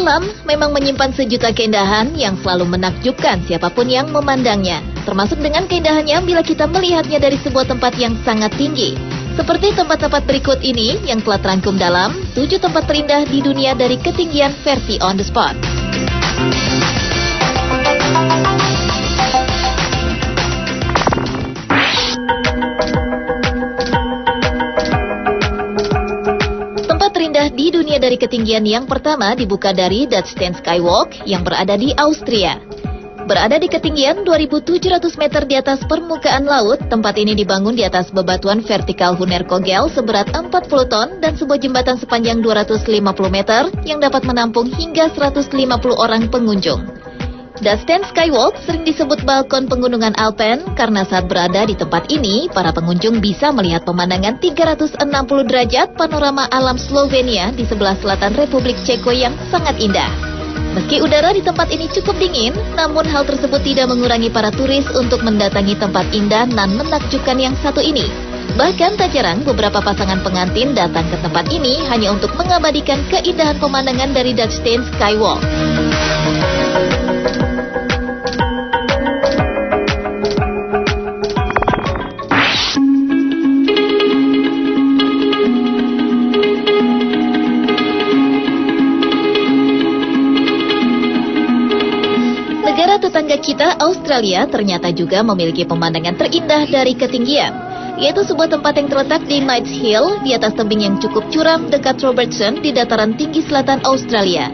Alam memang menyimpan sejuta keindahan yang selalu menakjubkan siapapun yang memandangnya. Termasuk dengan keindahannya bila kita melihatnya dari sebuah tempat yang sangat tinggi. Seperti tempat-tempat berikut ini yang telah terangkum dalam 7 tempat terindah di dunia dari ketinggian versi on the spot. Di dunia dari ketinggian yang pertama dibuka dari Dachstein Skywalk yang berada di Austria. Berada di ketinggian 2.700 meter di atas permukaan laut, tempat ini dibangun di atas bebatuan vertikal Hunerkogel seberat 40 ton dan sebuah jembatan sepanjang 250 meter yang dapat menampung hingga 150 orang pengunjung. Dachstein Skywalk sering disebut balkon pegunungan Alpen karena saat berada di tempat ini, para pengunjung bisa melihat pemandangan 360 derajat panorama alam Slovenia di sebelah selatan Republik Ceko yang sangat indah. Meski udara di tempat ini cukup dingin, namun hal tersebut tidak mengurangi para turis untuk mendatangi tempat indah dan menakjubkan yang satu ini. Bahkan tak jarang beberapa pasangan pengantin datang ke tempat ini hanya untuk mengabadikan keindahan pemandangan dari Dachstein Skywalk. Negara tetangga kita, Australia, ternyata juga memiliki pemandangan terindah dari ketinggian, yaitu sebuah tempat yang terletak di Knights Hill, di atas tebing yang cukup curam dekat Robertson di dataran tinggi selatan Australia.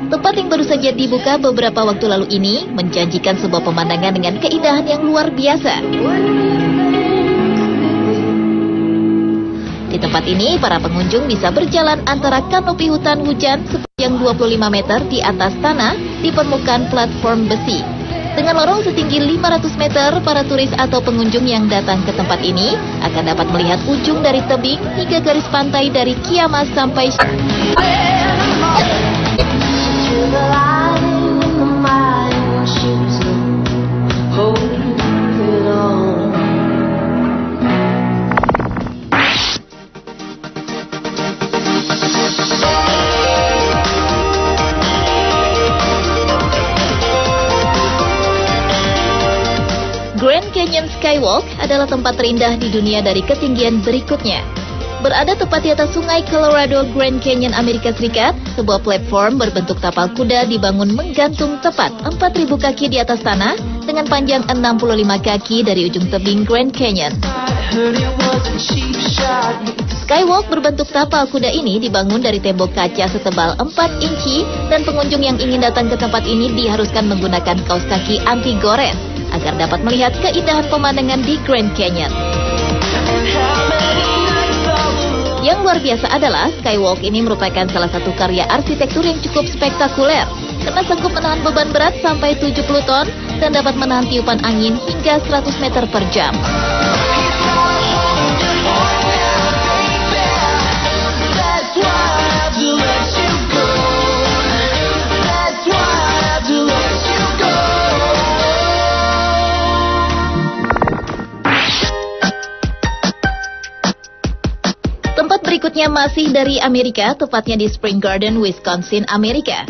Tempat yang baru saja dibuka beberapa waktu lalu ini menjanjikan sebuah pemandangan dengan keindahan yang luar biasa. Di tempat ini, para pengunjung bisa berjalan antara kanopi hutan hujan sepanjang 25 meter di atas tanah di permukaan platform besi. Dengan lorong setinggi 500 meter, para turis atau pengunjung yang datang ke tempat ini akan dapat melihat ujung dari tebing hingga garis pantai dari Kiama sampai Grand Canyon Skywalk adalah tempat terindah di dunia dari ketinggian berikutnya. Berada tepat di atas sungai Colorado Grand Canyon Amerika Serikat, sebuah platform berbentuk tapal kuda dibangun menggantung tepat 4.000 kaki di atas tanah dengan panjang 65 kaki dari ujung tebing Grand Canyon. Skywalk berbentuk tapal kuda ini dibangun dari tembok kaca setebal 4 inci dan pengunjung yang ingin datang ke tempat ini diharuskan menggunakan kaos kaki anti gores agar dapat melihat keindahan pemandangan di Grand Canyon. Yang luar biasa adalah Skywalk ini merupakan salah satu karya arsitektur yang cukup spektakuler karena sanggup menahan beban berat sampai 70 ton dan dapat menahan tiupan angin hingga 100 meter per jam. Tempat berikutnya masih dari Amerika, tepatnya di Spring Garden, Wisconsin, Amerika.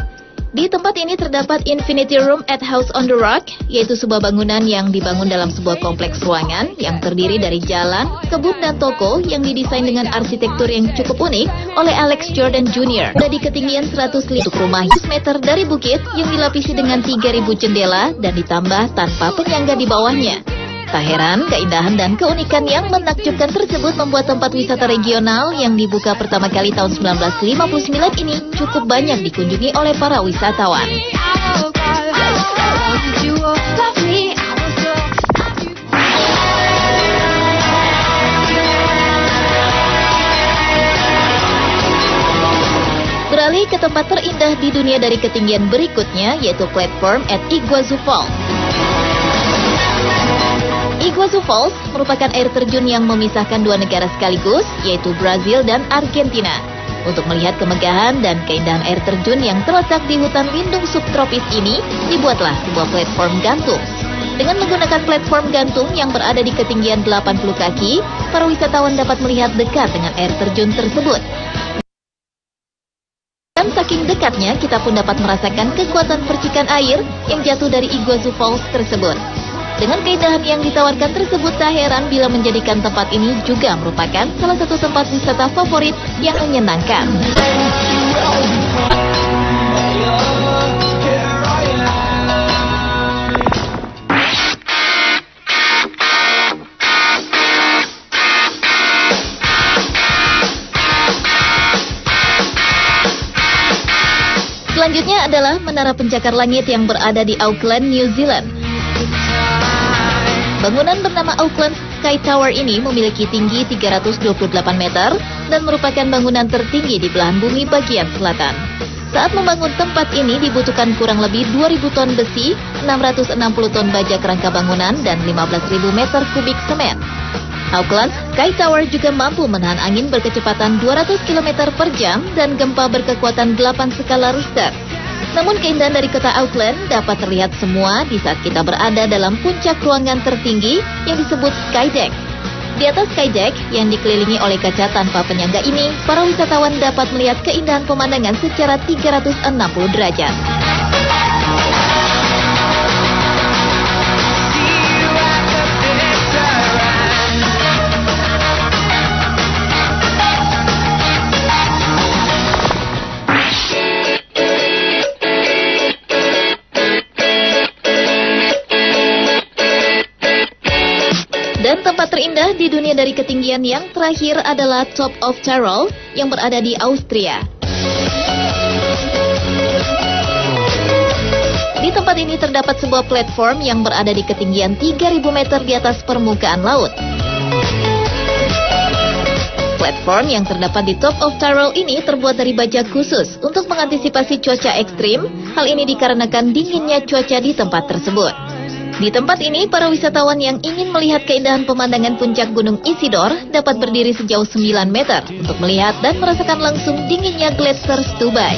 Di tempat ini terdapat Infinity Room at House on the Rock, yaitu sebuah bangunan yang dibangun dalam sebuah kompleks ruangan yang terdiri dari jalan, kebun, dan toko yang didesain dengan arsitektur yang cukup unik oleh Alex Jordan Jr. Di ketinggian 105 rumah 100 meter dari bukit yang dilapisi dengan 3.000 jendela dan ditambah tanpa penyangga di bawahnya. Tak heran, keindahan dan keunikan yang menakjubkan tersebut membuat tempat wisata regional yang dibuka pertama kali tahun 1959 ini cukup banyak dikunjungi oleh para wisatawan. Beralih ke tempat terindah di dunia dari ketinggian berikutnya, yaitu platform at Iguazu Falls. Iguazu Falls merupakan air terjun yang memisahkan dua negara sekaligus, yaitu Brazil dan Argentina. Untuk melihat kemegahan dan keindahan air terjun yang terletak di hutan lindung subtropis ini, dibuatlah sebuah platform gantung. Dengan menggunakan platform gantung yang berada di ketinggian 80 kaki, para wisatawan dapat melihat dekat dengan air terjun tersebut. Dan saking dekatnya, kita pun dapat merasakan kekuatan percikan air yang jatuh dari Iguazu Falls tersebut. Dengan keindahan yang ditawarkan tersebut, tak heran bila menjadikan tempat ini juga merupakan salah satu tempat wisata favorit yang menyenangkan. Selanjutnya adalah menara pencakar langit yang berada di Auckland, New Zealand. Bangunan bernama Auckland Sky Tower ini memiliki tinggi 328 meter dan merupakan bangunan tertinggi di belahan bumi bagian selatan. Saat membangun tempat ini dibutuhkan kurang lebih 2.000 ton besi, 660 ton baja kerangka bangunan, dan 15.000 meter kubik semen. Auckland Sky Tower juga mampu menahan angin berkecepatan 200 km per jam dan gempa berkekuatan 8 skala Richter. Namun keindahan dari kota Auckland dapat terlihat semua di saat kita berada dalam puncak ruangan tertinggi yang disebut Skydeck. Di atas Skydeck yang dikelilingi oleh kaca tanpa penyangga ini, para wisatawan dapat melihat keindahan pemandangan secara 360 derajat. Dan tempat terindah di dunia dari ketinggian yang terakhir adalah Top of Tyrol yang berada di Austria. Di tempat ini terdapat sebuah platform yang berada di ketinggian 3.000 meter di atas permukaan laut. Platform yang terdapat di Top of Tyrol ini terbuat dari baja khusus untuk mengantisipasi cuaca ekstrim. Hal ini dikarenakan dinginnya cuaca di tempat tersebut. Di tempat ini, para wisatawan yang ingin melihat keindahan pemandangan puncak Gunung Isidore dapat berdiri sejauh 9 meter untuk melihat dan merasakan langsung dinginnya gletser Stubai.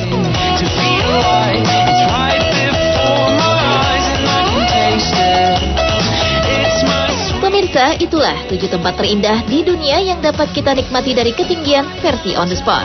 Pemirsa, itulah 7 tempat terindah di dunia yang dapat kita nikmati dari ketinggian versi on the spot.